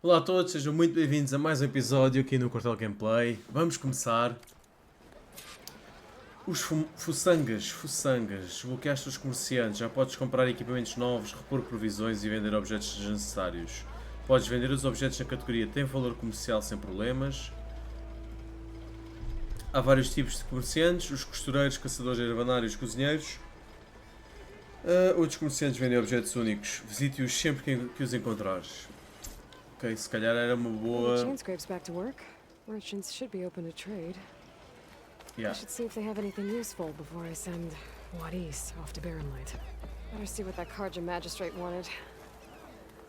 Olá a todos, sejam muito bem-vindos a mais um episódio aqui no Quartel Gameplay. Vamos começar. Os fuçangas. Desbloqueaste os comerciantes. Já podes comprar equipamentos novos, repor provisões e vender objetos desnecessários. Podes vender os objetos na categoria tem valor comercial sem problemas. Há vários tipos de comerciantes: os costureiros, caçadores de herbanários e cozinheiros. Outros comerciantes vendem objetos únicos. Visite-os sempre que os encontrares. Ok, se calhar era uma boa. Merchants should be open to trade. Yeah. I should see if they have anything useful before I send Wadis off to Barrenlight. Better see what that Karja magistrate wanted.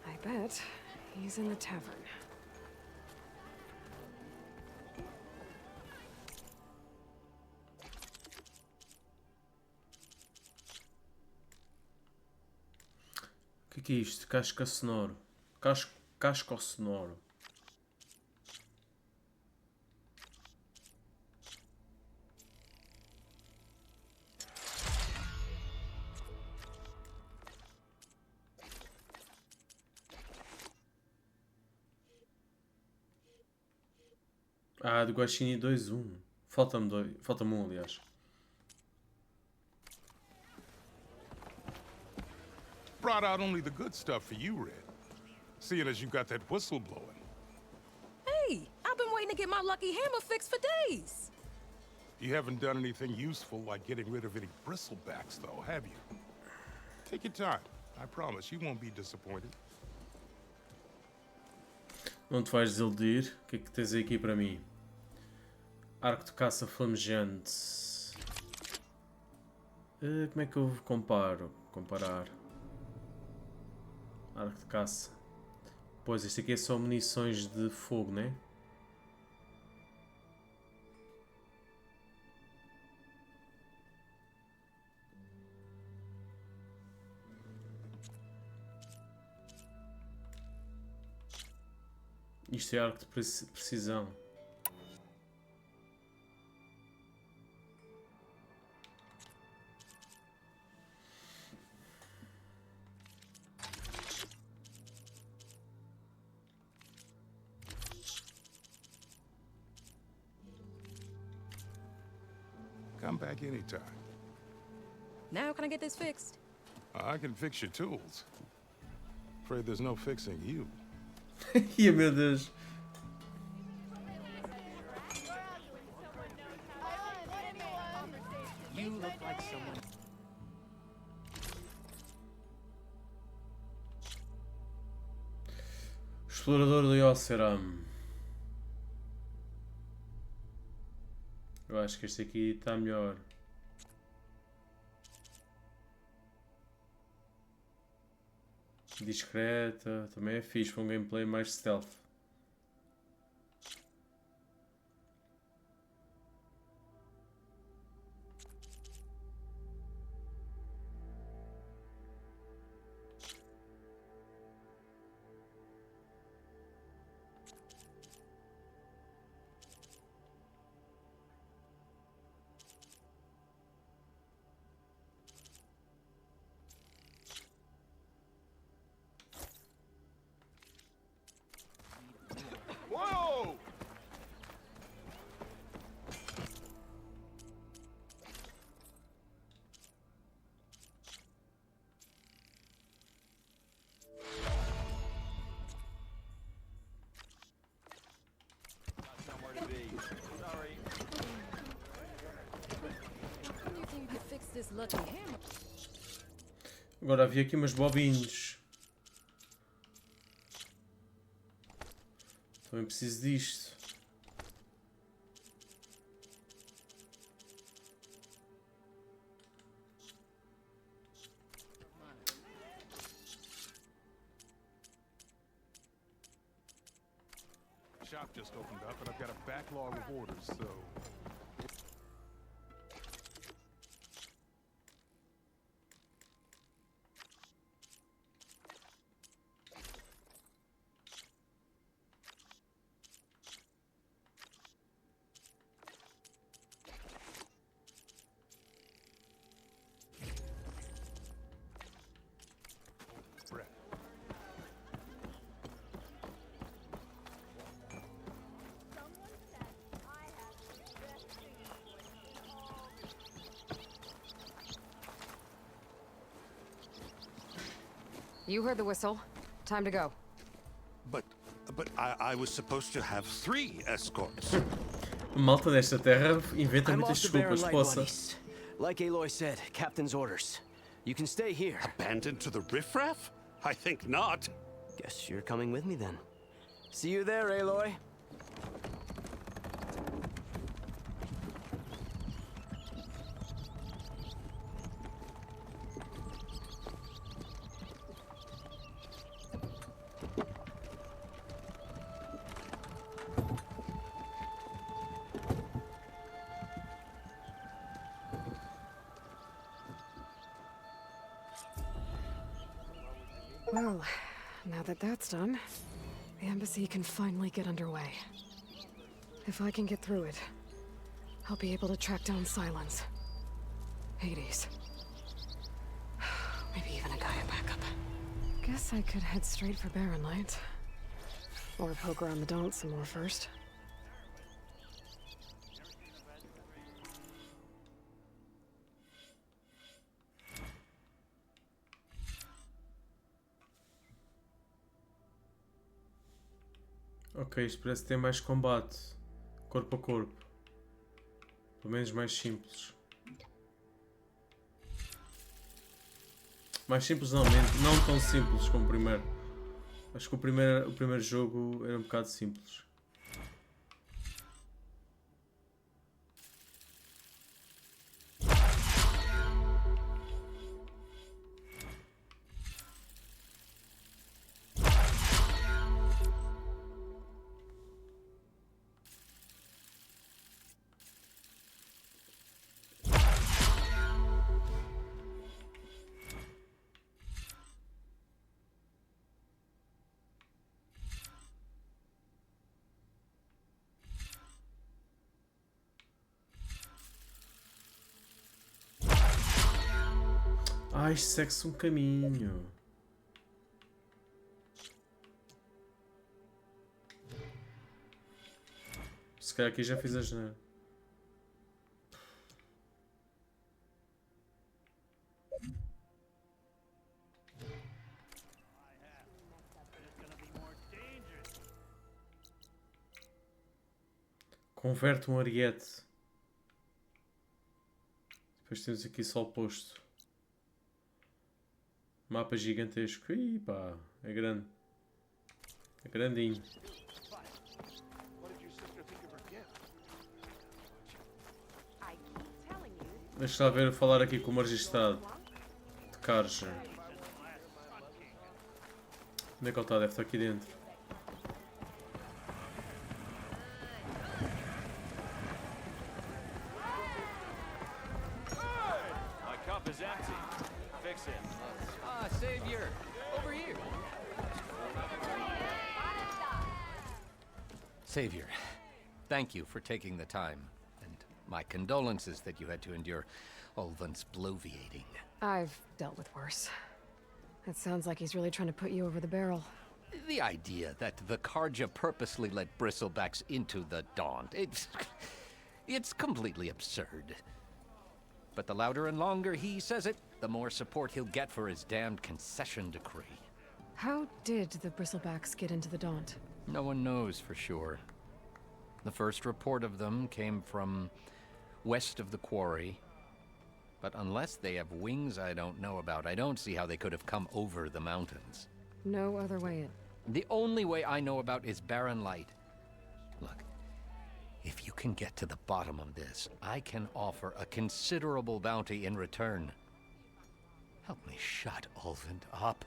I bet he's in the tavern. O que é isto? Casca sonoro. Casco sonoro. Ah, do Guaxinim 2-1. Falta-me um, aliás. Brought out only the good stuff for you, Red. Seeing as you got that whistle blowing. Hey, I've been waiting to get my lucky hammer fixed for days. You haven't done anything useful like getting rid of any bristlebacks, though, have you? Take your time. I promise you won't be disappointed. Não te vais desiludir. O que é que tens aqui para mim? Arco de caça flamejante. Como é que eu comparar? Arco de caça. Pois, este aqui é só munições de fogo, né? Isto é arco de precisão. Come back anytime. Now can I get this fixed? I can fix your tools. Afraid there's no fixing you. Ih, meu Deus. You look like someone. Explorador do Yoceram. Eu acho que este aqui está melhor. Discreta, também é fixe para um gameplay mais stealth. Whoa! Somewhere to be. Sorry. When do you think you could fix this lucky hammer? Agora havia aqui umas bobinhos. Também preciso disto. Shop just opened up and I've got a backlog of orders, so... You heard the whistle. Time to go. But I was supposed to have 3 escorts. A malta desta terra inventa I'm muitas off to desculpas, Baron poça. East. Like Aloy said, Captain's orders. You can stay here. Abandoned to the riffraff? I think not. Guess you're coming with me then. See you there, Aloy. Well, now that that's done, the embassy can finally get underway. If I can get through it, I'll be able to track down Silence, Hades, maybe even a Gaia backup. Guess I could head straight for Barren Light, or poke around the Daunt some more first. Ok, isto parece ter mais combate. Corpo a corpo. Pelo menos mais simples. Mais simples não, não tão simples como o primeiro. Acho que o primeiro jogo era um bocado simples. Ah, isto segue-se um caminho. Se calhar aqui já fiz a geneira. Converte um ariete. Depois temos aqui só o posto. Mapa gigantesco. Ih, pá, é grande. É grandinho. Deixa lá ver, falar aqui com o magistrado de Carja. Onde é que ele está? Deve estar aqui dentro. My cup is empty. Fix it. Ah, savior. Over here. Savior, thank you for taking the time, and my condolences that you had to endure Olvan's bloviating. I've dealt with worse. It sounds like he's really trying to put you over the barrel. The idea that the Karja purposely let bristlebacks into the Daunt, it's completely absurd. But the louder and longer he says it, the more support he'll get for his damned concession decree. How did the Bristlebacks get into the Daunt? No one knows for sure. The first report of them came from west of the quarry. But unless they have wings I don't know about, I don't see how they could have come over the mountains. No other way in. The only way I know about is Barren Light. Look, if you can get to the bottom of this, I can offer a considerable bounty in return. Help me shut Olvand up.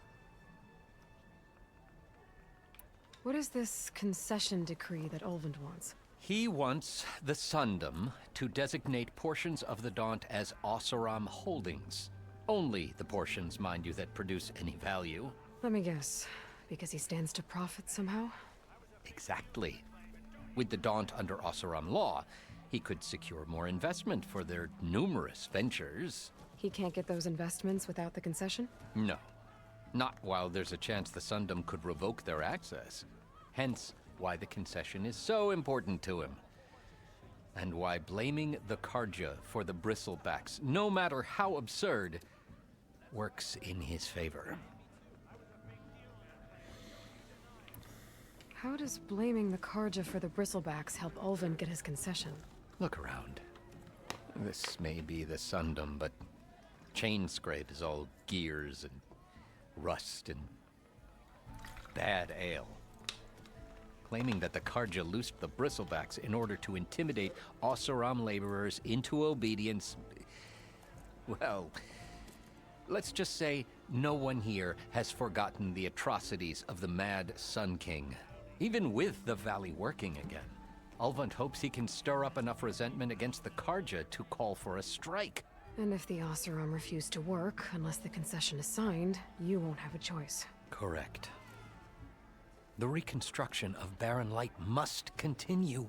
What is this concession decree that Olvand wants? He wants the Sundom to designate portions of the Daunt as Oseram holdings. Only the portions, mind you, that produce any value. Let me guess. Because he stands to profit somehow? Exactly. With the Daunt under Oseram law, he could secure more investment for their numerous ventures. He can't get those investments without the concession? No. Not while there's a chance the Sundom could revoke their access. Hence, why the concession is so important to him. And why blaming the Karja for the bristlebacks, no matter how absurd, works in his favor. How does blaming the Karja for the bristlebacks help Ulvin get his concession? Look around. This may be the Sundom, but Chainscrape is all gears and rust and bad ale. Claiming that the Karja loosed the bristlebacks in order to intimidate Oseram laborers into obedience. Well, let's just say no one here has forgotten the atrocities of the Mad Sun King. Even with the valley working again, Ulvund hopes he can stir up enough resentment against the Karja to call for a strike. And if the Oseram refuse to work, unless the concession is signed, you won't have a choice. Correct. The reconstruction of Barren Light must continue.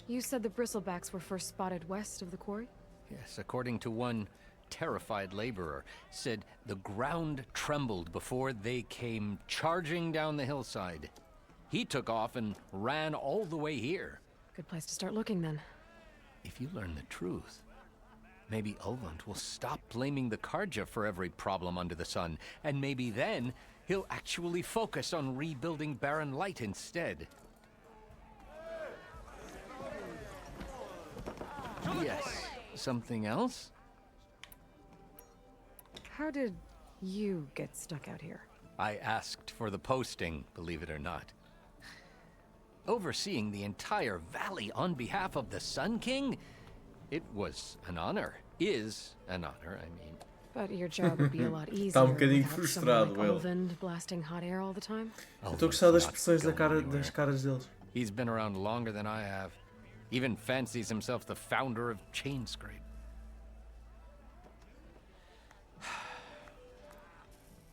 You said the bristlebacks were first spotted west of the quarry? Yes, according to one terrified laborer, said the ground trembled before they came charging down the hillside. He took off and ran all the way here. Good place to start looking, then. If you learn the truth, maybe Ulvund will stop blaming the Karja for every problem under the sun, and maybe then he'll actually focus on rebuilding Barren Light instead. Yes. Something else? How did you get stuck out here? I asked for the posting, believe it or not. Overseeing the entire valley on behalf of the Sun King? It was an honor. Is an honor, I mean. But your job would be a lot easier Tá bocadinho without someone frustrado, like ele. Ulvin blasting hot air all the time. Eu estou a gostar das Ulvund's expressões not going anywhere. das caras deles. He's been around longer than I have. Even fancies himself the founder of Chainscrape.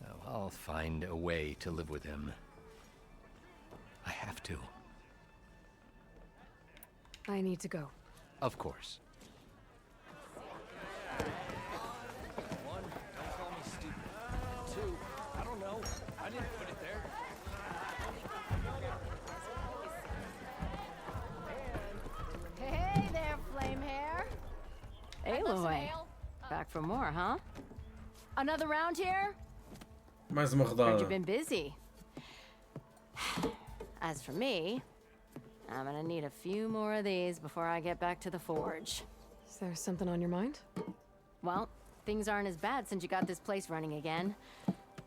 Well, I'll find a way to live with him. I have to. I need to go. Of course. One, don't call me stupid. Two, I don't know. I didn't put it there. Hey there, flame hair. Aloy. Back for more, huh? Another round here? Mais uma Heard rodada. you've been busy. As for me, I'm gonna need a few more of these before I get back to the forge. Is there something on your mind? Well, things aren't as bad since you got this place running again.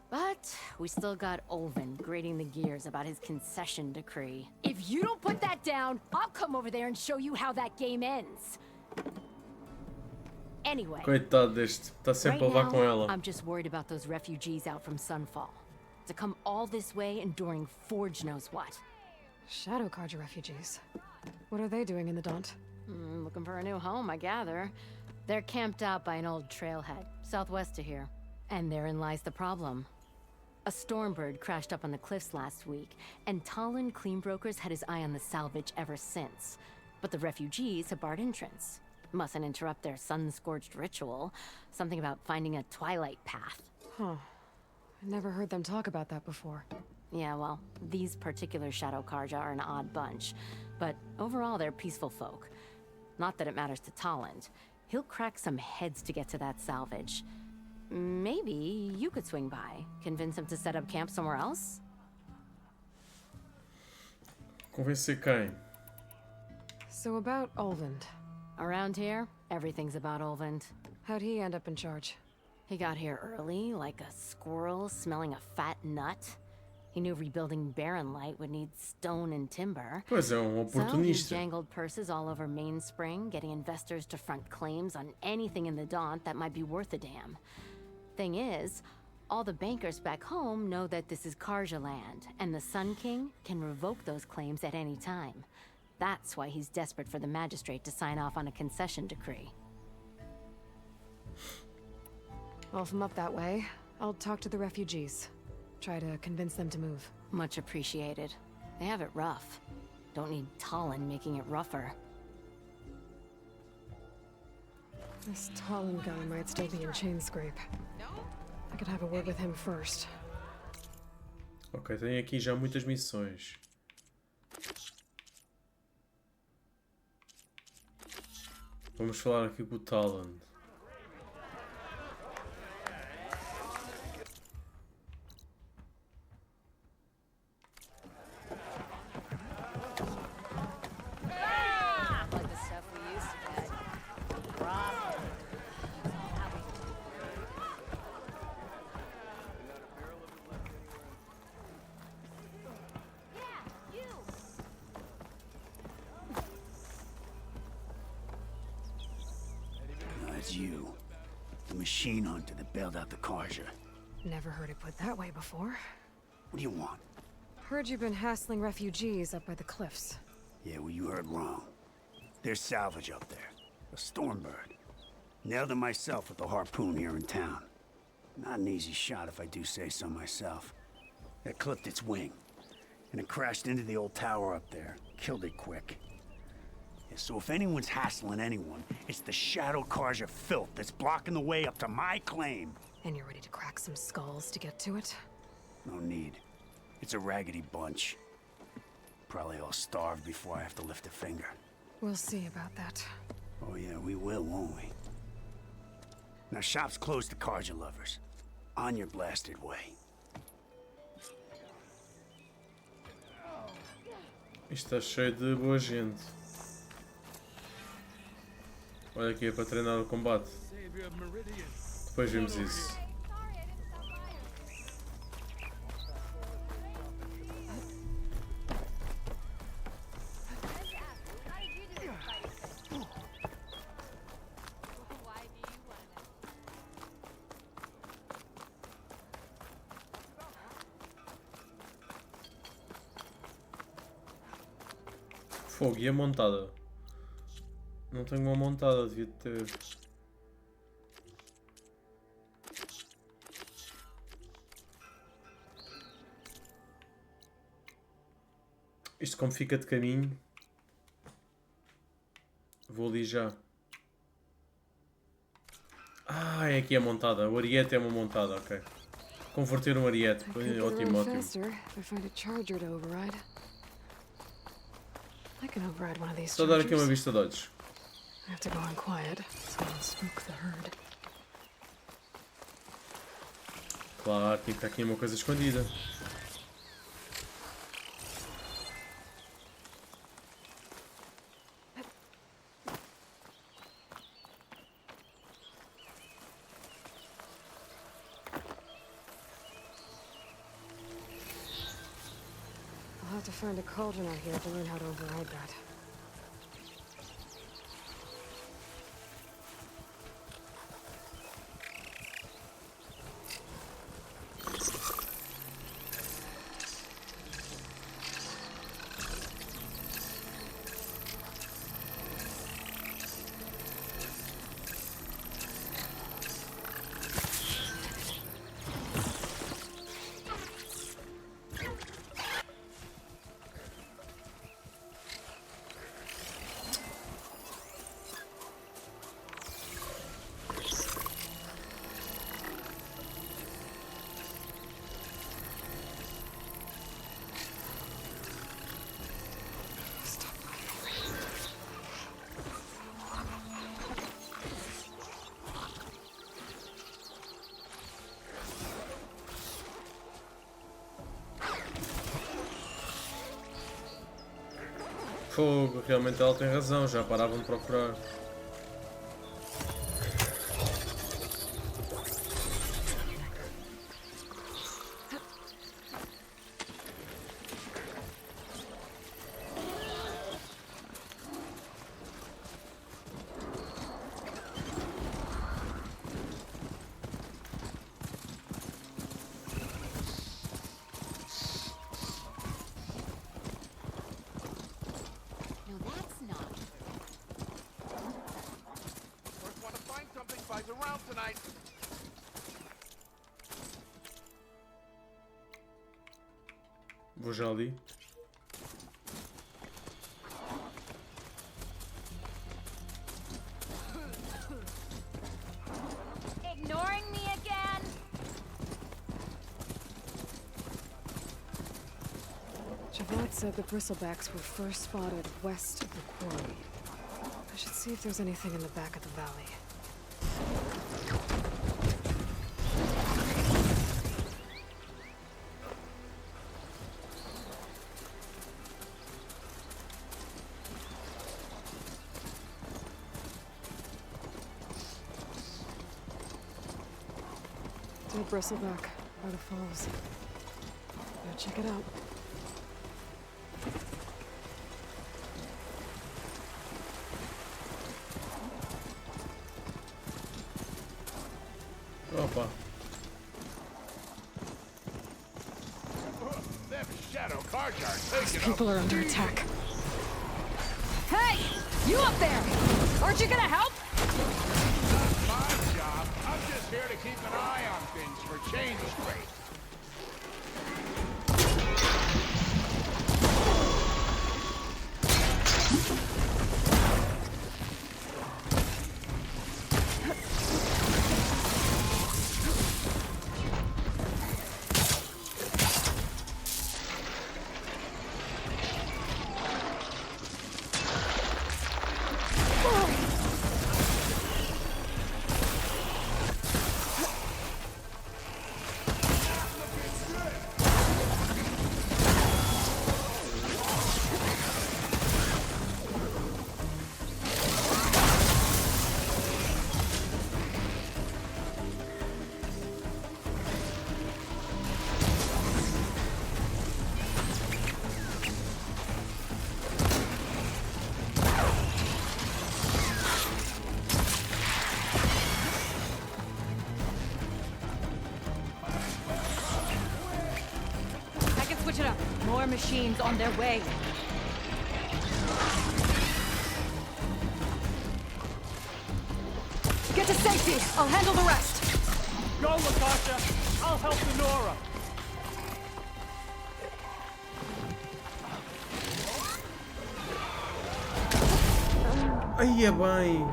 But we still got Ulvin grating the gears about his concession decree. If you don't put that down, I'll come over there and show you how that game ends. Anyway, Coitado deste. Está sempre a right levar com now, ela. I'm just worried about those refugees out from Sunfall. To come all this way enduring Forge knows what. Shadow Karja refugees. What are they doing in the Daunt? Looking for a new home, I gather. They're camped out by an old trailhead, southwest of here. And therein lies the problem. A stormbird crashed up on the cliffs last week, and Talon Cleanbrokers had his eye on the salvage ever since. But the refugees have barred entrance. Mustn't interrupt their sun-scorched ritual. Something about finding a twilight path. Huh. I never heard them talk about that before. Yeah, well, these particular Shadow Karja are an odd bunch. But overall, they're peaceful folk. Not that it matters to Talland. He'll crack some heads to get to that salvage. Maybe you could swing by, convince him to set up camp somewhere else? Convencer quem? So about Ulvund. Around here, everything's about Ulvund. How'd he end up in charge? He got here early, like a squirrel smelling a fat nut. He knew rebuilding Barren Light would need stone and timber. Pois é, So he oportunista. jangled purses all over Mainspring, getting investors to front claims on anything in the Daunt that might be worth a damn. Thing is, all the bankers back home know that this is Karja land, and the Sun King can revoke those claims at any time. That's why he's desperate for the magistrate to sign off on a concession decree. Well, if I'm up that way, I'll talk to the refugees. Try to convince them to move. Much appreciated. They have it rough. Don't need Talon making it rougher. This Talon guy might still be in Chainscrape. I could have a word with him first. Ok, tenho aqui já muitas missões. Vamos falar aqui com o Talon. you. The machine hunter that bailed out the Karja. Never heard it put that way before. What do you want? Heard you've been hassling refugees up by the cliffs. Yeah, well, you heard wrong. There's salvage up there. A Stormbird. Nailed it myself with the harpoon here in town. Not an easy shot if I do say so myself. It clipped its wing. And it crashed into the old tower up there. Killed it quick. Yeah, so if anyone's hassling anyone, it's the Shadow Karja filth that's blocking the way up to my claim. And you're ready to crack some skulls to get to it? No need. It's a raggedy bunch. Probably all starved before I have to lift a finger. We'll see about that. Oh yeah, we will, won't we? Now shop's closed to Karja lovers. On your blasted way. Isto está cheio de boa gente. Olha aqui, é para treinar o combate. Depois vemos isso. Fogo, e a montada? Não tenho uma montada, devia ter. Isto como fica de caminho. Vou ali já. Ah, é aqui a montada. O ariete é uma montada, ok. Converter um ariete. Ótimo, ótimo. Só dar aqui uma vista de olhos. Claro, tinha que estar aqui uma coisa escondida. I'll have to find a cauldron out here to learn how to override that. Fogo, realmente ela tem razão, já paravam de procurar. Vou já ali. Ignoring me again? Javad said the bristlebacks were first spotted west of the quarry. I should see if there's anything in the back of the valley. Bristleback by the falls. Go check it out. Shadow Carjar, These people are under attack. Hey! You up there! Aren't you gonna help? My job. I'm just here to keep an eye on things for change rate. Switch it up. More machines on their way. Get to safety. I'll handle the rest. Go, Latasha. I'll help the Nora. Aí é bem.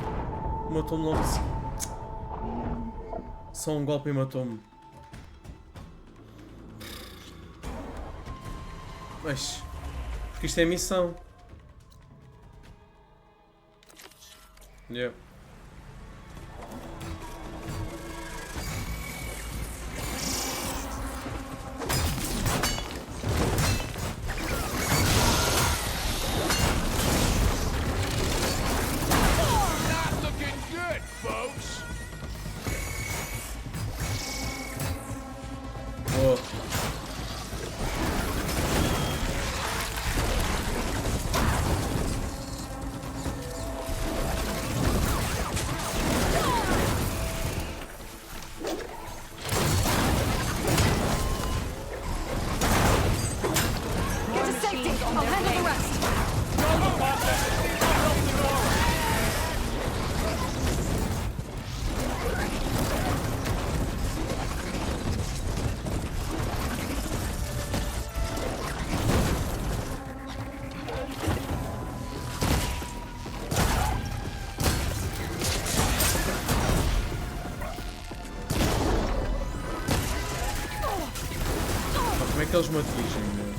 Matou-me logo. Só um golpe e matou-me. Mas, porque isto é missão. Yeah. Not looking good, folks. Boa. Como é que eles me atingem, né?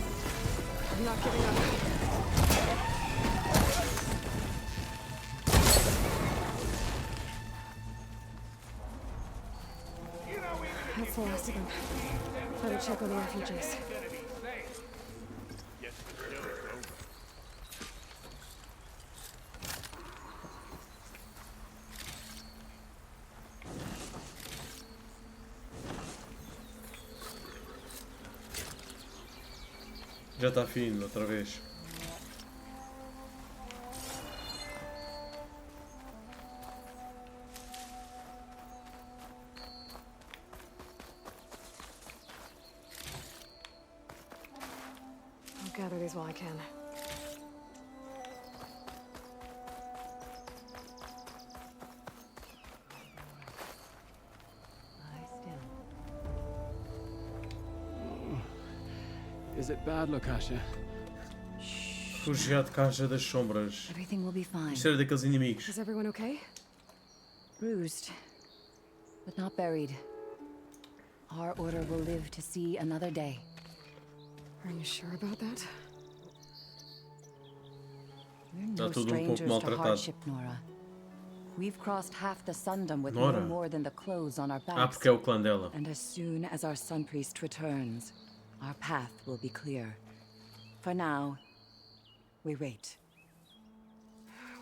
I'm not giving up. That's the last of them. Better check on the refugees. Já está fino, outra vez. I'll gather these while I can. Is it bad, Latasha? Refugiado de Caixa das Sombras. Everything will be fine. Isto era daqueles inimigos. Is everyone okay? Bruised, but not buried. Our order will live to see another day. Are you sure about that? We're Está no tudo pouco strangers to maltratado. hardship, Nora. We've crossed half the sundom with Nora? no more than the clothes on our backs. Ah, porque é o clã dela. And as soon as our sun priest returns, our path will be clear. For now, we wait.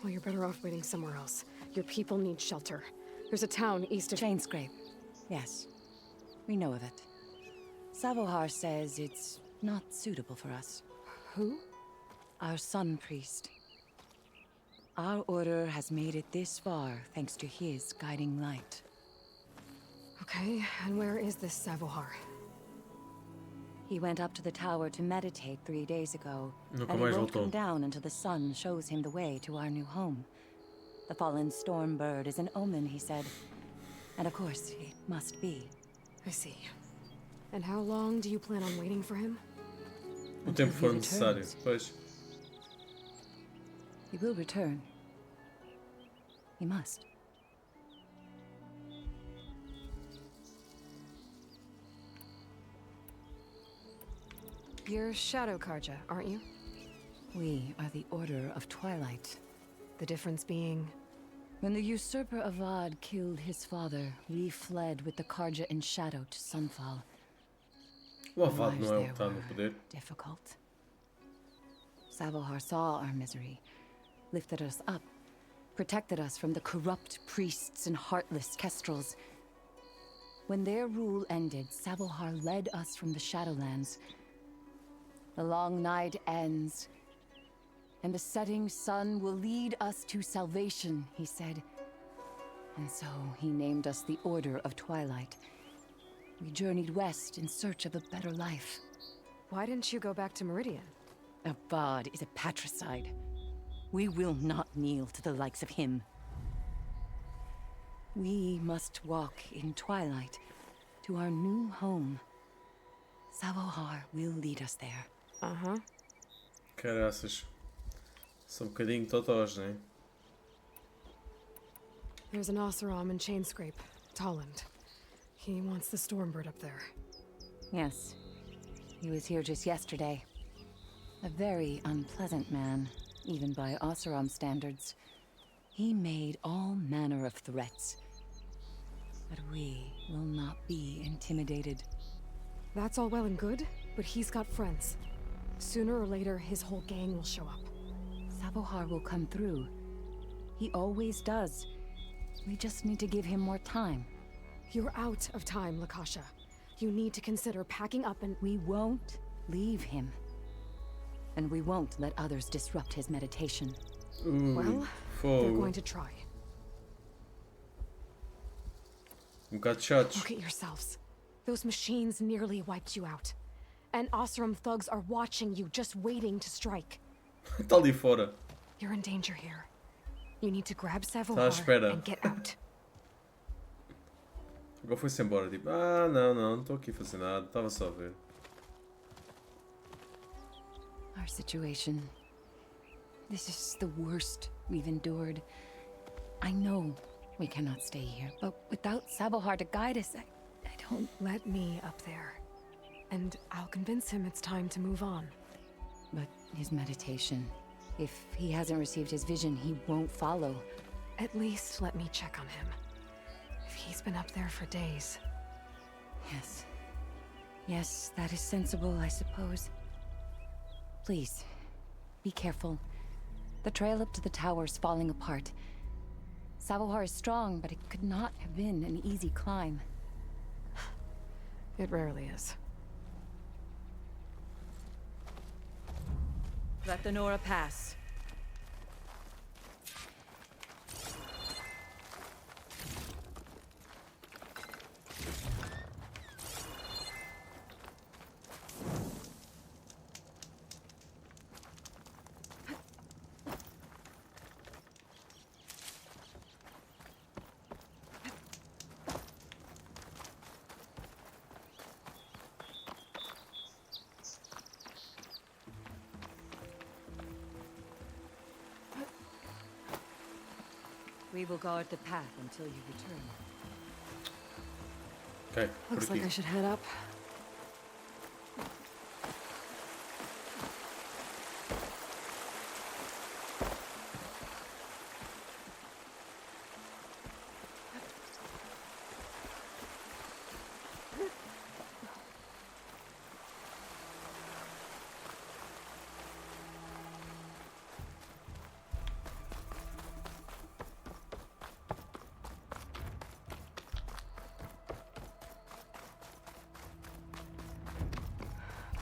Well, you're better off waiting somewhere else. Your people need shelter. There's a town east of... Chainscrape. Yes, we know of it. Savohar says it's not suitable for us. Who? Our sun priest. Our order has made it this far thanks to his guiding light. Okay, and where is this Savohar? He went up to the tower to meditate 3 days ago, Nunca and he mais won't voltou. come down until the sun shows him the way to our new home. The fallen storm bird is an omen, he said. And of course, it must be. I see. And how long do you plan on waiting for him? O Until tempo he for necessário. returns. Pois. He will return. He must. You're Shadow Karja, aren't you? We are the Order of Twilight. The difference being... When the usurper Avad killed his father, we fled with the Karja in shadow to Sunfall. O Our Avad lives não é o there que está no were poder. difficult. Savohar saw our misery, lifted us up, protected us from the corrupt priests and heartless kestrels. When their rule ended, Savohar led us from the Shadowlands. The long night ends, and the setting sun will lead us to salvation, he said. And so he named us the Order of Twilight. We journeyed west in search of a better life. Why didn't you go back to Meridian? Avad is a patricide. We will not kneel to the likes of him. We must walk in twilight to our new home. Savohar will lead us there. Uh-huh. Caraças. São bocadinho totós, né? There's an Oseram in Chainscrape, Tolland. He wants the Stormbird up there. Yes. He was here just yesterday. A very unpleasant man, even by Oseram standards. He made all manner of threats. But we will not be intimidated. That's all well and good, but he's got friends. Sooner or later, his whole gang will show up. Savohar will come through. He always does. We just need to give him more time. You're out of time, Lakasha. You need to consider packing up and... We won't leave him. And we won't let others disrupt his meditation. Well, they're going to try. Bocado chatos. Look at yourselves. Those machines nearly wiped you out. And Oseram thugs are watching you, just waiting to strike. Está ali fora. You're in danger here. You need to grab Tá à Savohar espera. and get out. Agora foi-se embora. Tipo, não estou aqui a fazer nada. Estava só a ver. Our situation. This is the worst we've endured. I know we cannot stay here, but without Savohar to guide us, I don't... Let me up there. And I'll convince him it's time to move on. But his meditation... If he hasn't received his vision, he won't follow. At least let me check on him. If he's been up there for days. Yes. Yes, that is sensible, I suppose. Please, be careful. The trail up to the tower's falling apart. Savohar is strong, but it could not have been an easy climb. It rarely is. Let the Nora pass. We will guard the path until you return. Ok, por Looks like I aqui. should head up.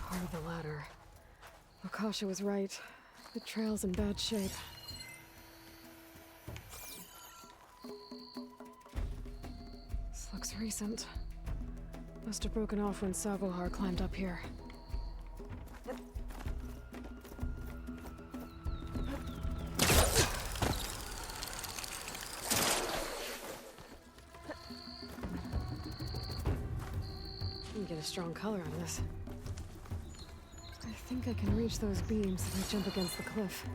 Part of the ladder. Akasha was right. The trail's in bad shape. This looks recent. Must have broken off when Savohar climbed up here. Get a strong color on this. I think I can reach those beams if I jump against the cliff.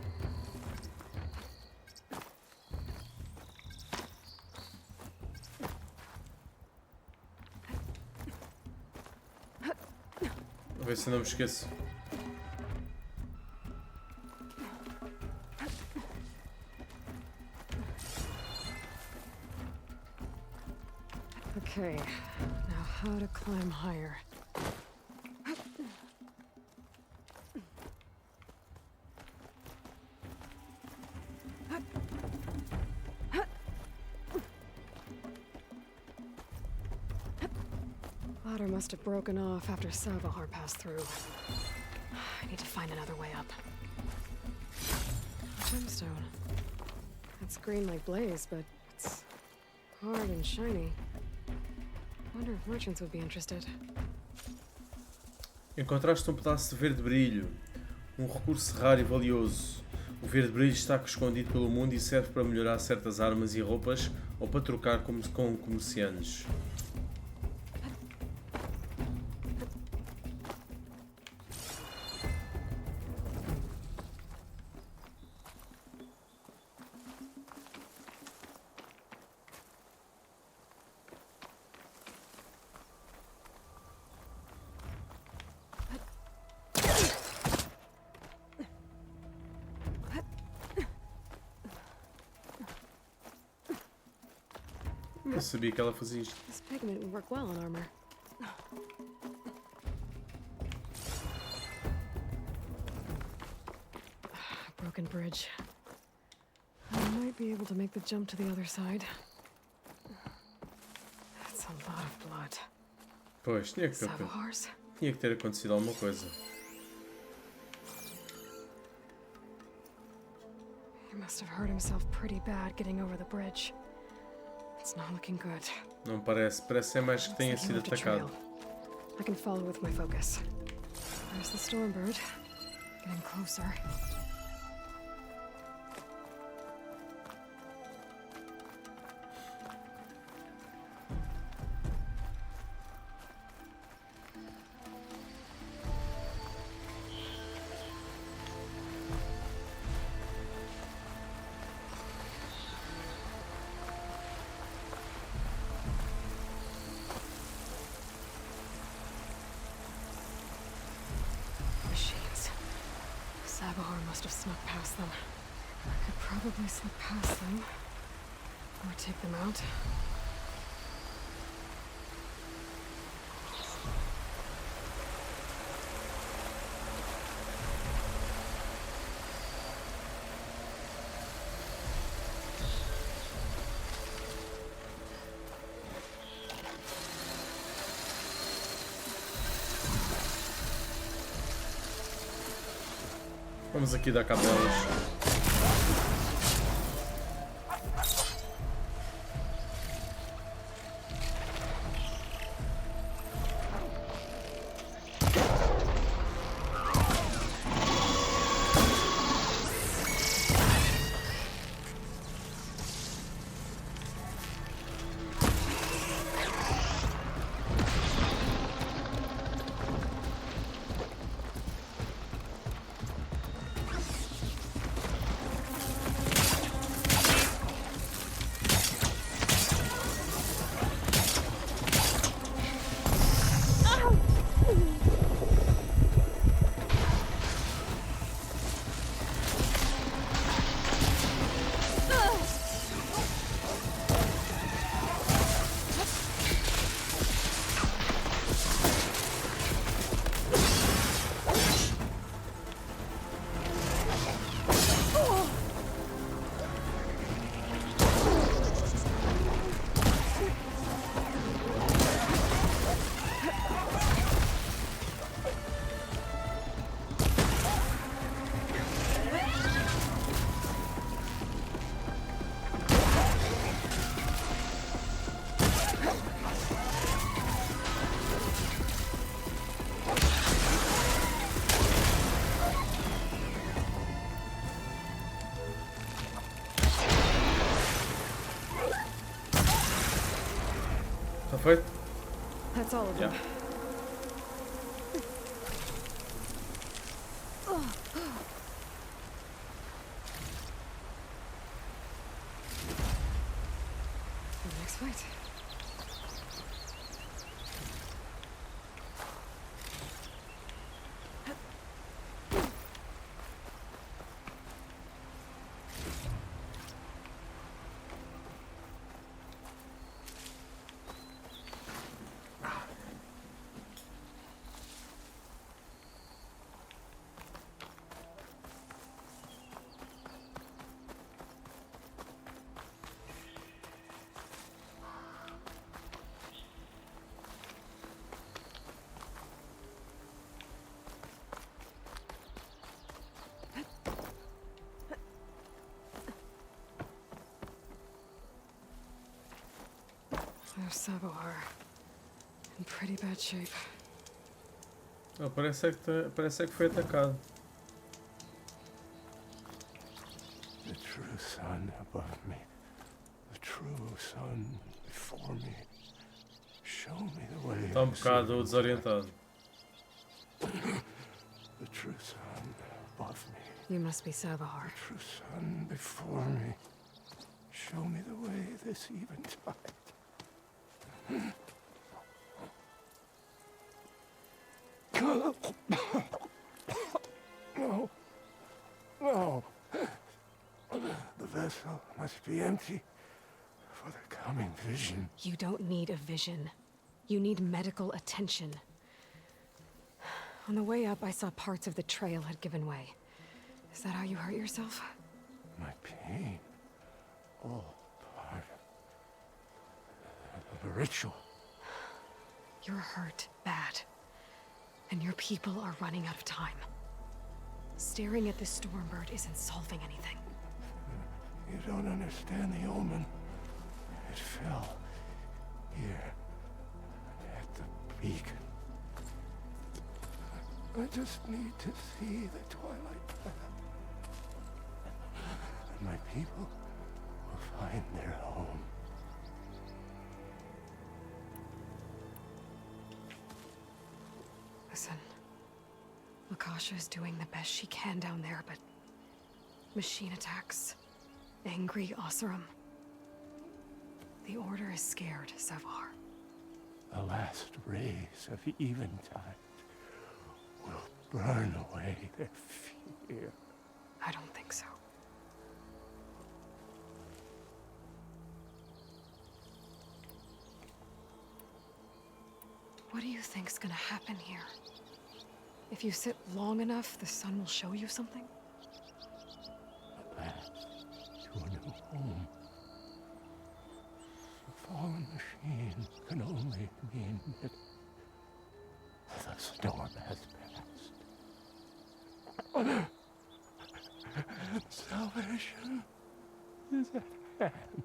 Vou ver se não me esqueço. Okay, now how to climb higher. Ladder must have broken off after Savahar passed through. I need to find another way up. Gemstone. It's green like blaze, but it's hard and shiny. Wonder if merchants would be interested. Encontraste um pedaço de verde brilho, um recurso raro e valioso. O verde brilho está escondido pelo mundo e serve para melhorar certas armas e roupas ou para trocar com comerciantes. Eu sabia que ela fazia isto. This pigment would work well on armor. Broken bridge. I might be able to make the jump to the other side. That's a lot of blood. Pois, tinha que ter acontecido alguma coisa. He must have hurt himself pretty bad getting over the bridge. It's not looking good. Não parece. Parece ser mais que tenha sido atacado. I can follow with my focus. There's the Stormbird. Getting closer. Savahar must have snuck past them. I could probably slip past them. Or take them out. Vamos aqui dar cabo delas. Está feito? That's all of Yeah. them. The next fight. There's Sabohar. In pretty bad shape. Oh, parece que foi atacado. The true sun above me. The true sun before me. Show me the way. Está bocado desorientado. The true sun above me. You must be Sabohar. The true sun before me. Show me the way this eventide. No. No. The vessel must be empty for the coming vision. You don't need a vision. You need medical attention. On the way up, I saw parts of the trail had given way. Is that how you hurt yourself? My pain. All part of the ritual. You're hurt bad. And your people are running out of time. Staring at this stormbird isn't solving anything. You don't understand the omen. It fell here at the beacon. I just need to see the twilight path. And my people will find their home. Listen, Lakasha is doing the best she can down there, but machine attacks, angry Oseram. The Order is scared, Savar. The last rays of eventide will burn away their fear. I don't think so. What do you think's gonna happen here? If you sit long enough, the sun will show you something? A path to a new home. The fallen machine can only mean that the storm has passed. Salvation is at hand.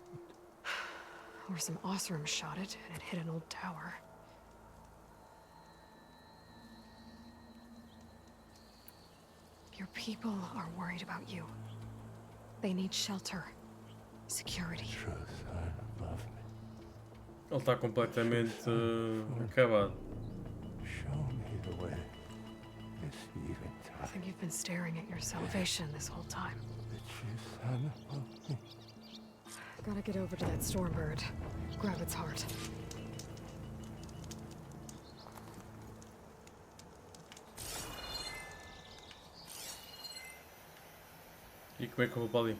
Or some Oseram shot it, and it hit an old tower. Your people are worried about you. They need shelter, security. True sun above me. Ele está completamente acabado. Show me the way this I eventide. think you've been staring at your salvation this whole time. The true sun above me. Gotta get over to that stormbird. Grab its heart. E como é que eu vou para ali?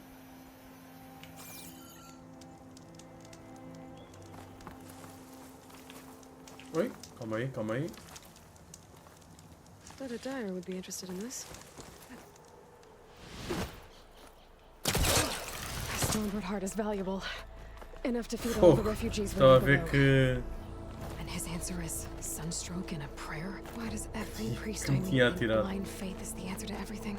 Oi, calma aí, calma aí. Thought a dyer would be interested in this. Stormbird heart is valuable. Enough to feed all the refugees Estava a waiting ver below. que And his answer is sunstroke and a prayer? Why does every priest que I me meet tinha think atirado. blind faith is the answer to everything?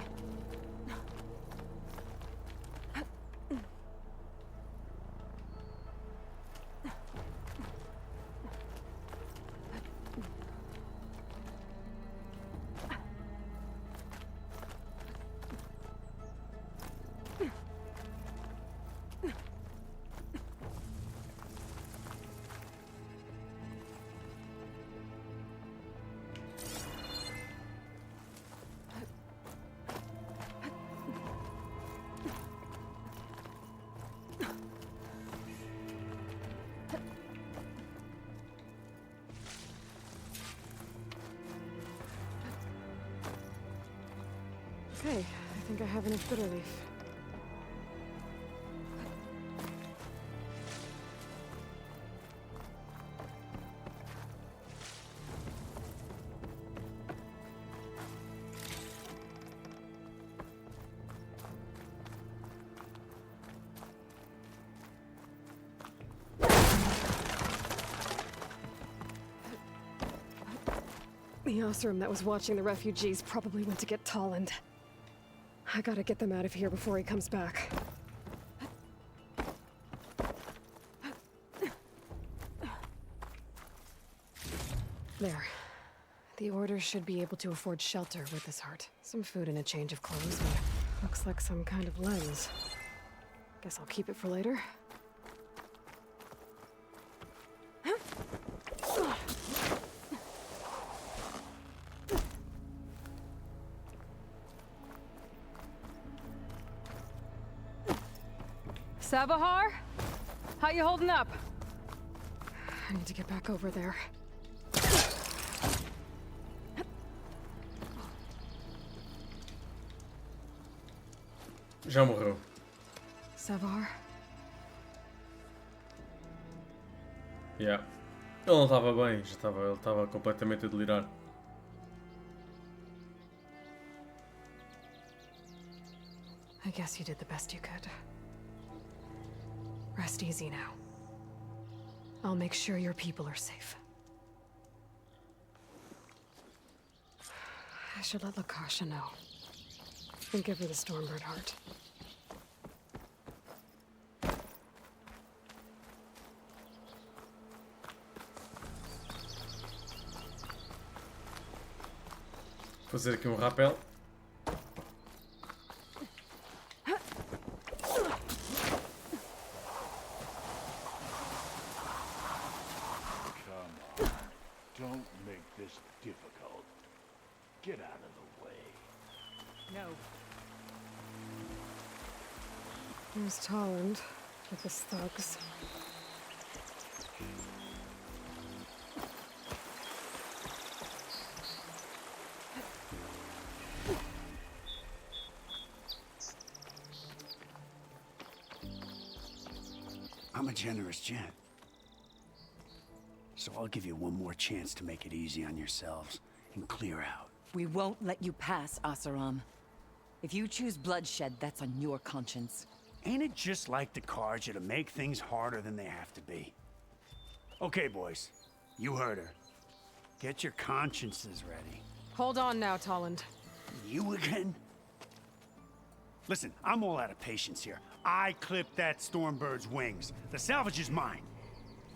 Okay, I think I have enough bitter leaf. The Oseram that was watching the refugees probably went to get Tolland. I gotta get them out of here before he comes back. There. The Order should be able to afford shelter with this heart. Some food and a change of clothes, but looks like some kind of lens. Guess I'll keep it for later. Savahar? How you holding up? I need to get back over there. Já morreu. Savahar? Yeah. Ele não estava bem, ele estava completamente a delirar. I guess you did the best you could. Rest easy now. I'll make sure your people are safe. I should let Lakasha know. And give her the Stormbird heart. Fazer aqui rappel. Don't make this difficult. Get out of the way. No. There's Tolland with his thugs. I'm a generous gent. So I'll give you one more chance to make it easy on yourselves and clear out. We won't let you pass, Oseram. If you choose bloodshed, that's on your conscience. Ain't it just like the Carja to make things harder than they have to be? Okay, boys. You heard her. Get your consciences ready. Hold on now, Tolland. You again? Listen, I'm all out of patience here. I clipped that Stormbird's wings. The salvage is mine.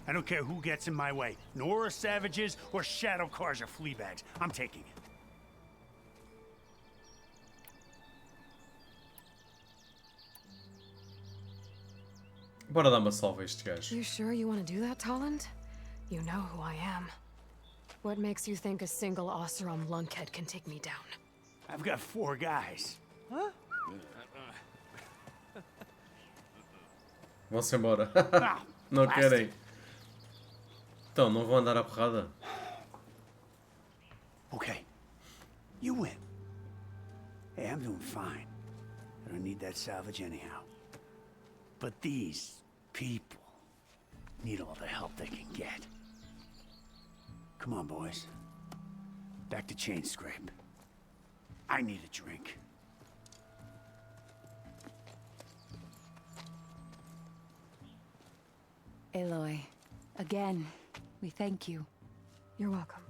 I don't care who gets in my way. Nora savages or Shadow Carja fleabags. I'm taking it. Bora dar uma salva a este gajo. You sure you want to do that, Tolland? You know who I am. What makes you think a single Oseram lunkhead can take me down? I've got 4 guys. Huh? Vão-se embora. Não querem. Então, não vão andar à porrada? Okay. You win. Hey, I'm doing fine. I don't need that salvage anyhow. But these people need all the help they can get. Come on, boys. Back to Chain Scrape. I need a drink. Aloy, again, we thank you. You're welcome.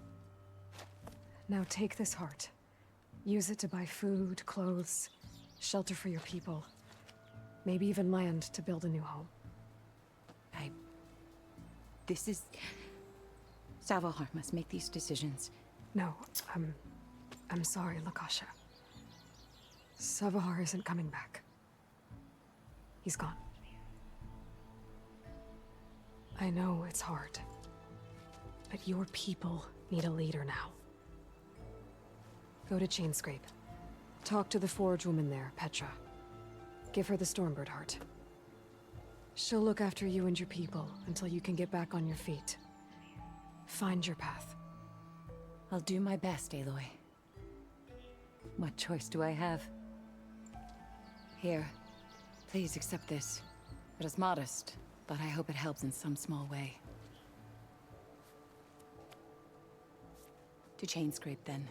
Now take this heart. Use it to buy food, clothes, shelter for your people. Maybe even land to build a new home. This is... Savahar must make these decisions. No, I'm sorry, Lakasha. Savahar isn't coming back. He's gone. I know it's hard, but your people need a leader now. Go to Chainscrape. Talk to the forge woman there, Petra. Give her the Stormbird heart. She'll look after you and your people until you can get back on your feet. Find your path. I'll do my best, Aloy. What choice do I have? Here. Please accept this. It is modest, but I hope it helps in some small way. To chain scrape, then.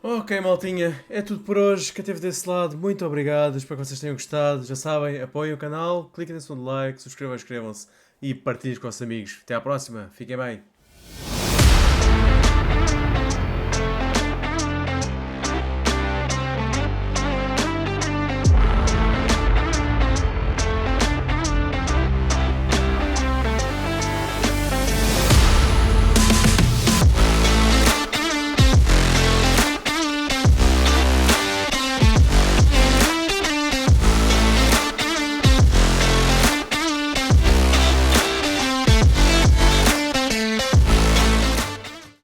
Ok, maltinha, é tudo por hoje. Quem esteve desse lado, muito obrigado. Espero que vocês tenham gostado. Já sabem, apoiem o canal, cliquem no segundo like, subscrevam, inscrevam-se e partilhem com os vossos amigos. Até à próxima, fiquem bem.